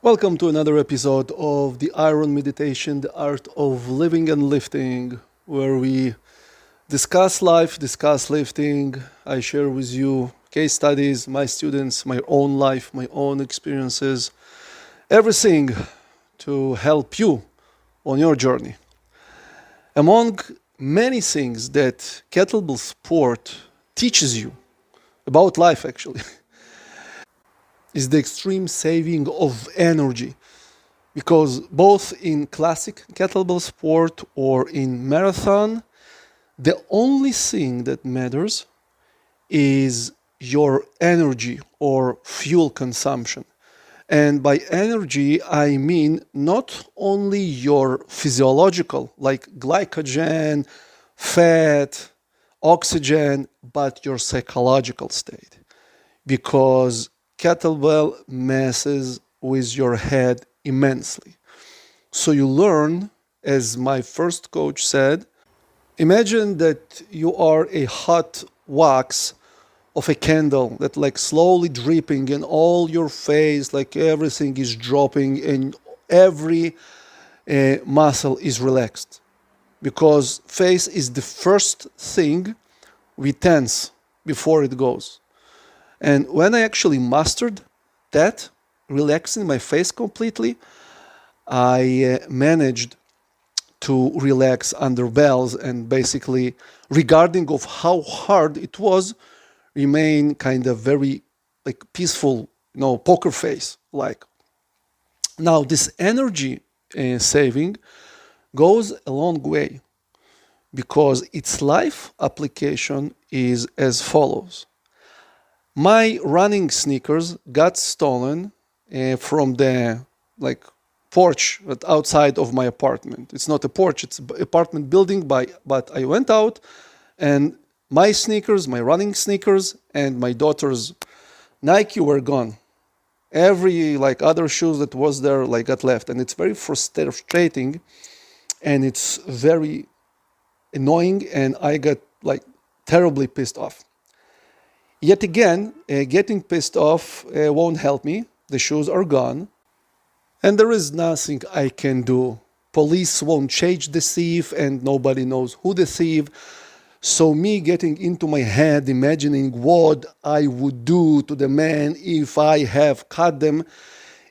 Welcome to another episode of the Iron Meditation, the art of living and lifting, where we discuss life, discuss lifting. I share with you case studies, my students, my own life, my own experiences, everything to help you on your journey. Among many things that Kettlebell Sport teaches you about life, actually, is the extreme saving of energy. Because both in classic kettlebell sport or in marathon, the only thing that matters is your energy or fuel consumption. And by energy, I mean not only your physiological, like glycogen, fat, oxygen, but your psychological state. Because kettlebell messes with your head immensely. So you learn, as my first coach said, imagine that you are a hot wax of a candle that like slowly dripping in all your face, like everything is dropping and every muscle is relaxed. Because face is the first thing we tense before it goes. And when I actually mastered that, relaxing my face completely, I managed to relax under bells and basically, regarding of how hard it was, remain kind of very like peaceful, poker face like. Now this energy saving goes a long way because its life application is as follows. My running sneakers got stolen from the porch outside of my apartment. It's not a porch, it's an apartment building, but I went out and my sneakers, my running sneakers and my daughter's Nike were gone. Every other shoes that was there got left, and it's very frustrating and it's very annoying, and I got terribly pissed off. Yet again, getting pissed off won't help me. The shoes are gone. And there is nothing I can do. Police won't change the thief and nobody knows who the thief. So me getting into my head, imagining what I would do to the man if I have caught them,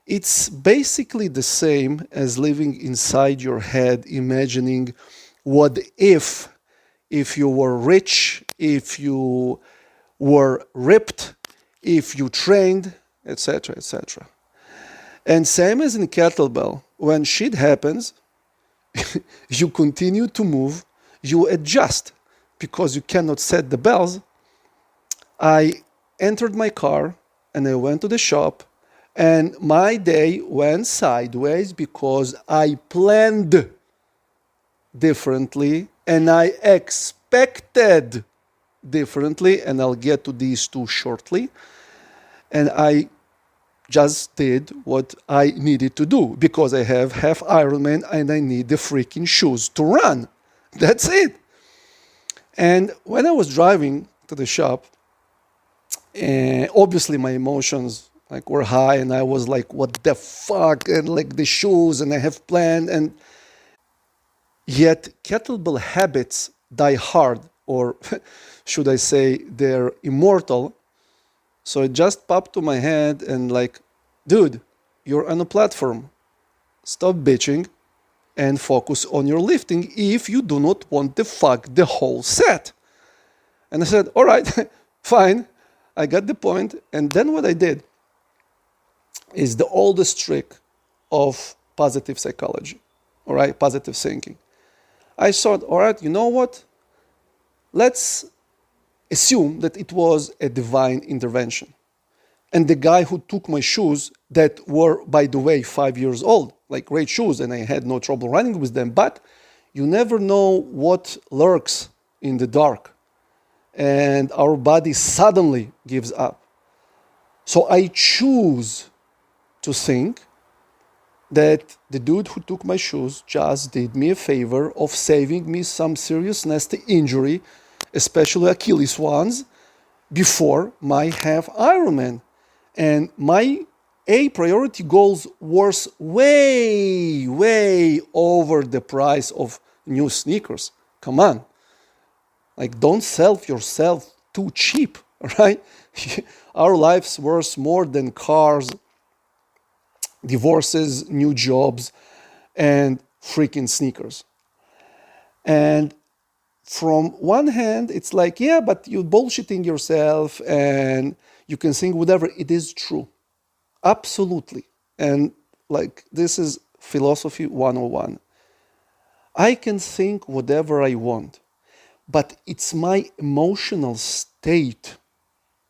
it's basically the same as living inside your head, imagining what if you were rich, if you were ripped, if you trained, etc., etc. And same as in kettlebell, when shit happens, you continue to move, you adjust because you cannot set the bells. I entered my car and I went to the shop, and my day went sideways because I planned differently and I expected differently, and I'll get to these two shortly. And I just did what I needed to do because I have half Ironman and I need the freaking shoes to run. That's it. And when I was driving to the shop, obviously my emotions were high, and I was like, what the fuck, and the shoes, and I have planned, and yet kettlebell habits die hard, or should I say they're immortal. So it just popped to my head and dude, you're on a platform. Stop bitching and focus on your lifting if you do not want to fuck the whole set. And I said, all right, fine. I got the point. And then what I did is the oldest trick of positive psychology, all right, positive thinking. I thought, all right, you know what? Let's assume that it was a divine intervention. And the guy who took my shoes that were, by the way, 5 years old, great shoes, and I had no trouble running with them, but you never know what lurks in the dark. And our body suddenly gives up. So I choose to think that the dude who took my shoes just did me a favor of saving me some serious nasty injury, especially Achilles ones, before my half Ironman. And my priority goals worth way, way over the price of new sneakers. Come on. Like, don't sell yourself too cheap, right? Our life's worth more than cars, divorces, new jobs, and freaking sneakers. And from one hand, it's like, yeah, but you're bullshitting yourself and you can think whatever. It is true. Absolutely. And like, this is philosophy 101. I can think whatever I want, but it's my emotional state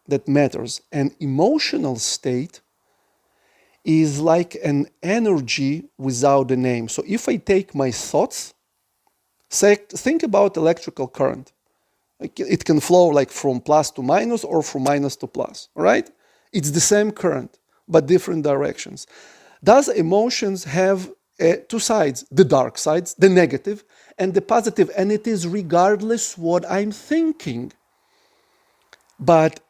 that matters. And emotional state is like an energy without a name. So if I take my thoughts, think about electrical current. It can flow like from plus to minus or from minus to plus, right? It's the same current, but different directions. Does emotions have two sides? The dark sides, the negative, and the positive, and it is regardless what I'm thinking. But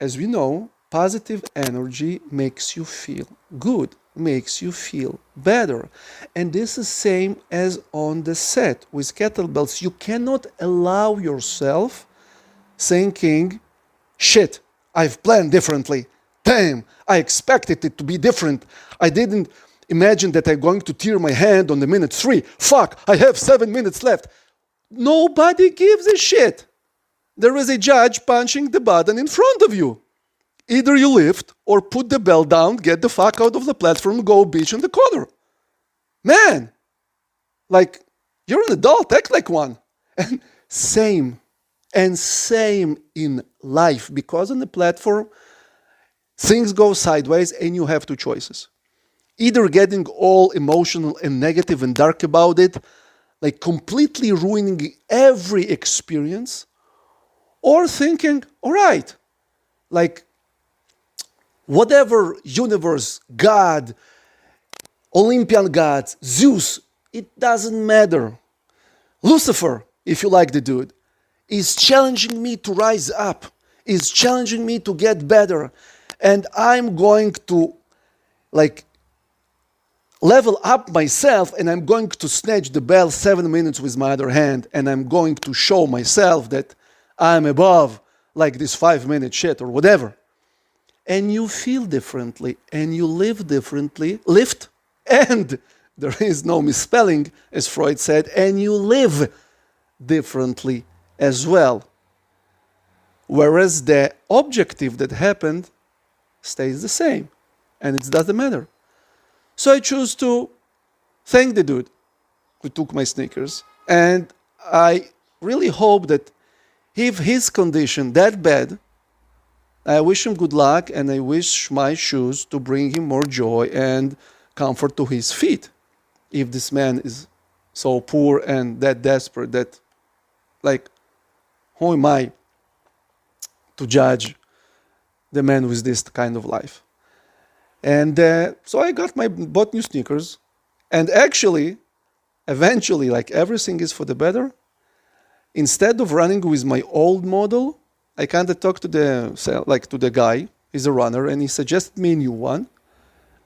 as we know, positive energy makes you feel good, makes you feel better. And this is same as on the set with kettlebells. You cannot allow yourself thinking, shit, I've planned differently. Damn, I expected it to be different. I didn't imagine that I'm going to tear my hand on the minute 3. Fuck, I have 7 minutes left. Nobody gives a shit. There is a judge punching the button in front of you. Either you lift or put the bell down, get the fuck out of the platform, go bitch in the corner. Man, like, you're an adult, act like one. And same in life, because on the platform, things go sideways and you have two choices. Either getting all emotional and negative and dark about it, like completely ruining every experience, or thinking, all right, like, whatever universe, God, Olympian gods, Zeus, it doesn't matter. Lucifer, if you like the dude, is challenging me to rise up, is challenging me to get better. And I'm going to like level up myself, and I'm going to snatch the bell 7 minutes with my other hand, and I'm going to show myself that I'm above like this 5-minute shit or whatever. And you feel differently, and you live differently, lift, and there is no misspelling, as Freud said, and you live differently as well. Whereas the objective that happened stays the same, and it doesn't matter. So I choose to thank the dude who took my sneakers, and I really hope that if his condition that bad, I wish him good luck, and I wish my shoes to bring him more joy and comfort to his feet. If this man is so poor and that desperate, that, like, who am I to judge the man with this kind of life? And so I bought new sneakers, and actually, eventually, like, everything is for the better. Instead of running with my old model, I kind of talked to the guy. He's a runner, and he suggested me a new one,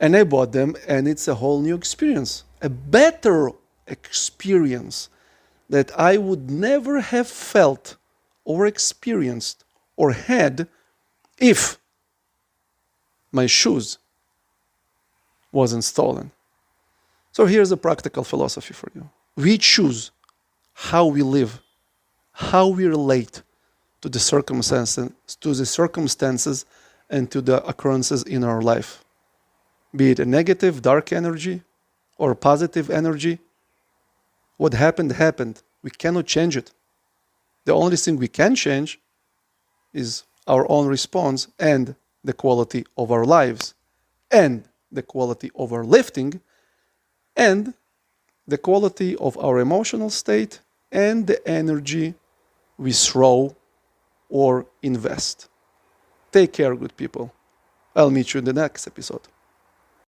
and I bought them, and it's a whole new experience, a better experience that I would never have felt or experienced or had if my shoes wasn't stolen. So here's a practical philosophy for you. We choose how we live, how we relate to the circumstances, and to the occurrences in our life. Be it a negative, dark energy or positive energy. What happened, happened. We cannot change it. The only thing we can change is our own response and the quality of our lives, and the quality of our lifting, and the quality of our emotional state, and the energy we throw or invest. Take care, good people. I'll meet you in the next episode.